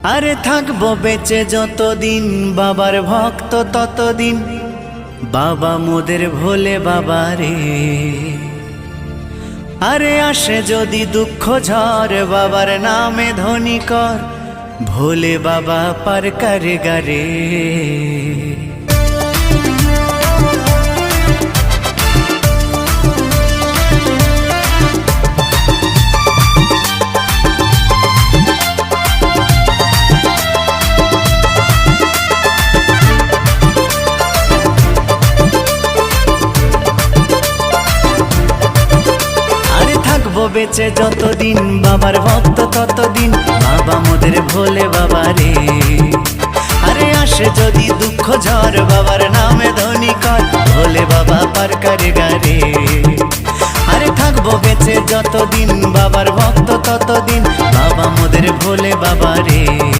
আরে থাকবো বেঁচে যতদিন বাবার ভক্ত ততদিন, বাবা মোদের ভোলে বাবা রে। আরে আসে যদি দুঃখ ঝড় বাবার নামে ধ্বনি কর, ভোলে বাবা পার করে গারে। বেঁচে যতদিন বাবার ভক্ত ততদিন, বাবা মোদের ভোলে বাবা রে। আরে আসে যদি দুঃখ ঝড় বাবার নামে ধ্বনি কর, ভোলে বাবা পার করে গারে। আরে থাকবো বেঁচে যতদিন বাবার ভক্ত ততদিন, বাবা মোদের ভোলে বাবা রে।